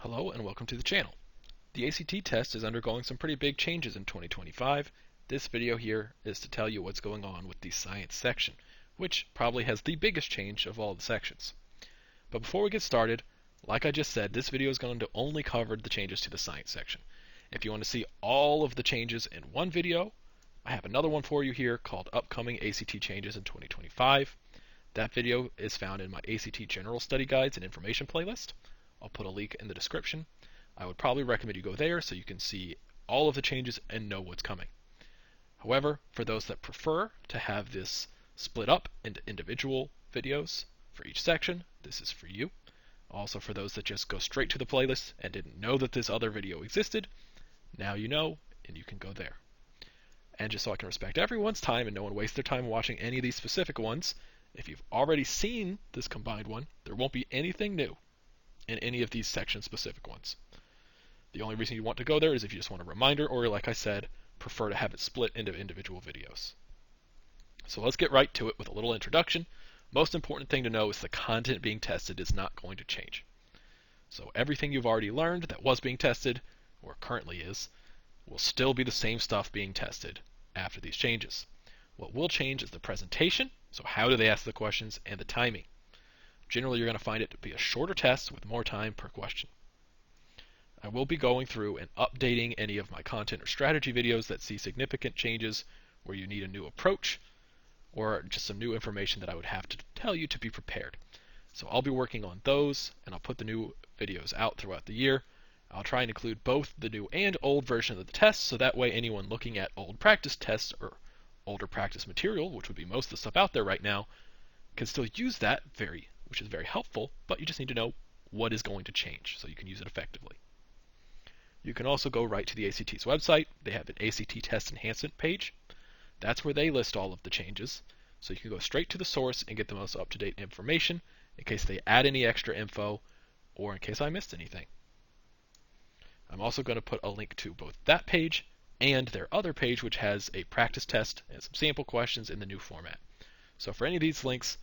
Hello and welcome to the channel. The ACT test is undergoing some pretty big changes in 2025. This video here is to tell you what's going on with the science section, which probably has the biggest change of all the sections. But before we get started, like I just said, this video is going to only cover the changes to the science section. If you want to see all of the changes in one video, I have another one for you here called Upcoming ACT Changes in 2025. That video is found in my ACT General Study Guides and Information playlist. I'll put a link in the description. I would probably recommend you go there so you can see all of the changes and know what's coming. However, for those that prefer to have this split up into individual videos for each section, this is for you. Also, for those that just go straight to the playlist and didn't know that this other video existed, now you know and you can go there. And just so I can respect everyone's time and no one waste their time watching any of these specific ones, if you've already seen this combined one, there won't be anything new in any of these section-specific ones. The only reason you want to go there is if you just want a reminder, or like I said, prefer to have it split into individual videos. So let's get right to it with a little introduction. Most important thing to know is the content being tested is not going to change. So everything you've already learned that was being tested, or currently is, will still be the same stuff being tested after these changes. What will change is the presentation, so how do they ask the questions, and the timing. Generally, you're going to find it to be a shorter test with more time per question. I will be going through and updating any of my content or strategy videos that see significant changes where you need a new approach or just some new information that I would have to tell you to be prepared. So I'll be working on those, and I'll put the new videos out throughout the year. I'll try and include both the new and old version of the test, so that way anyone looking at old practice tests or older practice material, which would be most of the stuff out there right now, can still use that, which is very helpful, but you just need to know what is going to change so you can use it effectively. You can also go right to the ACT's website. They have an ACT Test Enhancement page. That's where they list all of the changes, so you can go straight to the source and get the most up-to-date information in case they add any extra info or in case I missed anything. I'm also going to put a link to both that page and their other page, which has a practice test and some sample questions in the new format. So for any of these links,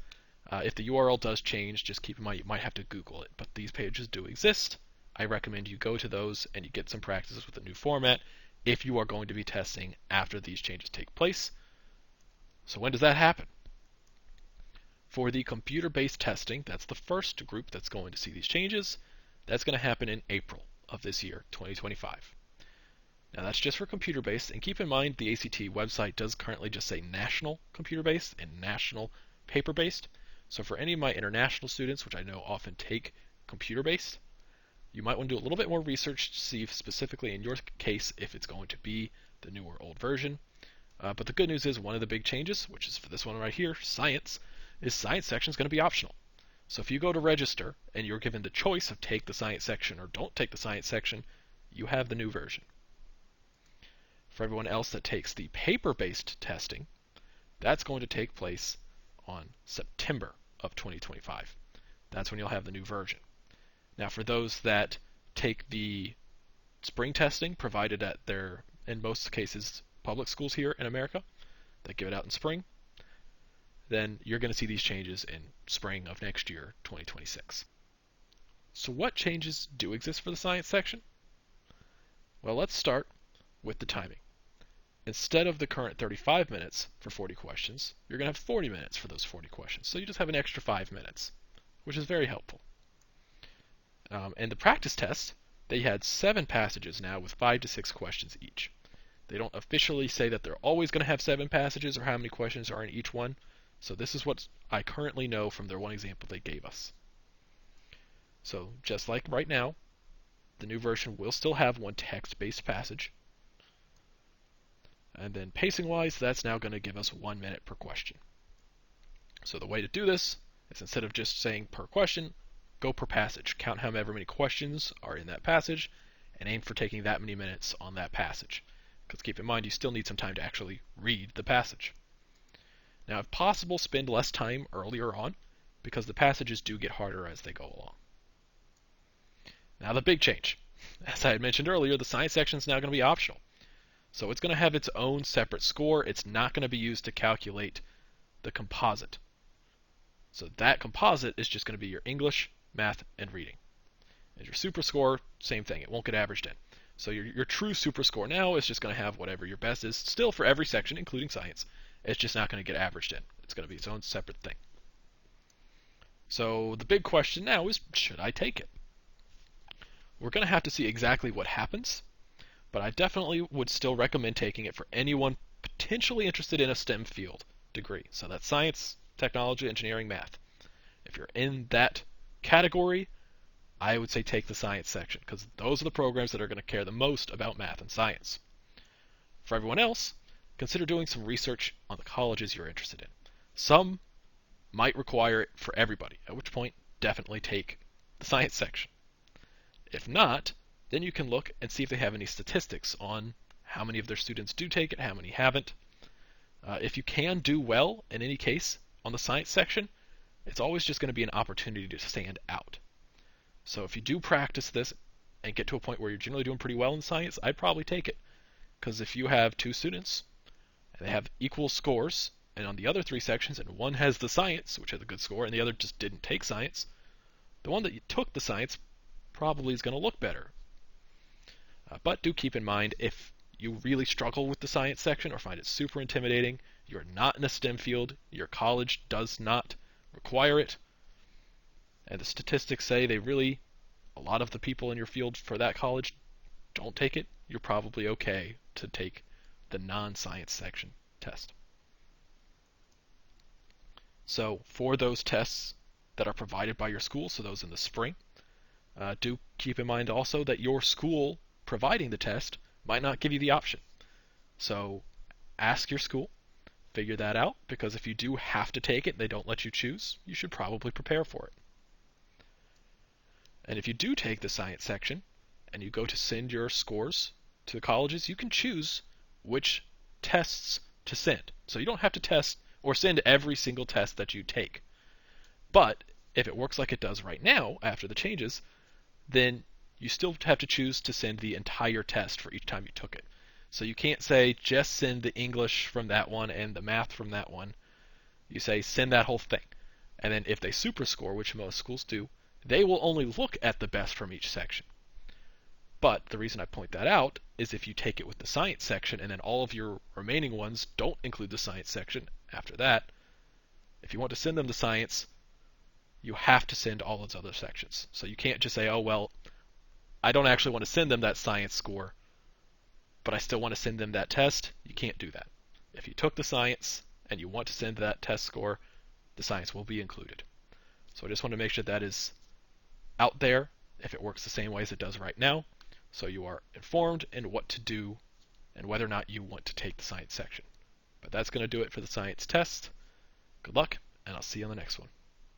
if the URL does change, just keep in mind you might have to Google it, but these pages do exist. I recommend you go to those and you get some practices with the new format if you are going to be testing after these changes take place. So when does that happen? For the computer-based testing, that's the first group that's going to see these changes. That's going to happen in April of this year, 2025. Now that's just for computer-based, and keep in mind the ACT website does currently just say national computer-based and national paper-based. So for any of my international students, which I know often take computer-based, you might want to do a little bit more research to see specifically in your case if it's going to be the new or old version. But the good news is one of the big changes, which is for this one right here, science section is going to be optional. So if you go to register and you're given the choice of take the science section or don't take the science section, you have the new version. For everyone else that takes the paper-based testing, that's going to take place on September of 2025. That's when you'll have the new version. Now for those that take the spring testing provided at their, in most cases, public schools here in America, that give it out in spring, then you're going to see these changes in spring of next year, 2026. So what changes do exist for the science section? Well, let's start with the timing. Instead of the current 35 minutes for 40 questions, you're going to have 40 minutes for those 40 questions. So you just have an extra 5 minutes, which is very helpful. And the practice test, they had 7 passages now with 5 to 6 questions each. They don't officially say that they're always going to have 7 passages or how many questions are in each one. So this is what I currently know from their one example they gave us. So just like right now, the new version will still have one text-based passage. And then pacing-wise, that's now going to give us 1 minute per question. So the way to do this is instead of just saying per question, go per passage. Count however many questions are in that passage and aim for taking that many minutes on that passage. Because keep in mind, you still need some time to actually read the passage. Now, if possible, spend less time earlier on because the passages do get harder as they go along. Now the big change. As I had mentioned earlier, the science section is now going to be optional. So it's going to have its own separate score. It's not going to be used to calculate the composite. So that composite is just going to be your English, math, and reading. And your super score, same thing. It won't get averaged in. So your true super score now is just going to have whatever your best is, still for every section, including science. It's just not going to get averaged in. It's going to be its own separate thing. So the big question now is, should I take it? We're going to have to see exactly what happens, but I definitely would still recommend taking it for anyone potentially interested in a STEM field degree. So that's science, technology, engineering, math. If you're in that category, I would say take the science section, because those are the programs that are going to care the most about math and science. For everyone else, consider doing some research on the colleges you're interested in. Some might require it for everybody, at which point definitely take the science section. If not, then you can look and see if they have any statistics on how many of their students do take it, how many haven't. If you can do well, in any case, on the science section, it's always just going to be an opportunity to stand out. So if you do practice this and get to a point where you're generally doing pretty well in science, I'd probably take it. Because if you have two students, and they have equal scores, and on the other three sections, and one has the science, which has a good score, and the other just didn't take science, the one that took the science probably is going to look better. But do keep in mind, if you really struggle with the science section or find it super intimidating, you're not in a STEM field, your college does not require it, and the statistics say a lot of the people in your field for that college don't take it, you're probably okay to take the non-science section test. So for those tests that are provided by your school, so those in the spring, do keep in mind also that your school providing the test might not give you the option. So ask your school, figure that out, because if you do have to take it and they don't let you choose, you should probably prepare for it. And if you do take the science section and you go to send your scores to the colleges, you can choose which tests to send. So you don't have to test or send every single test that you take. But if it works like it does right now after the changes, then you still have to choose to send the entire test for each time you took it. So you can't say just send the English from that one and the math from that one. You say send that whole thing. And then if they super score, which most schools do, they will only look at the best from each section. But the reason I point that out is if you take it with the science section and then all of your remaining ones don't include the science section after that, if you want to send them to science, you have to send all those other sections. So you can't just say, oh, well, I don't actually want to send them that science score, but I still want to send them that test. You can't do that. If you took the science and you want to send that test score, the science will be included. So I just want to make sure that is out there if it works the same way as it does right now, so you are informed in what to do and whether or not you want to take the science section. But that's going to do it for the science test. Good luck, and I'll see you on the next one.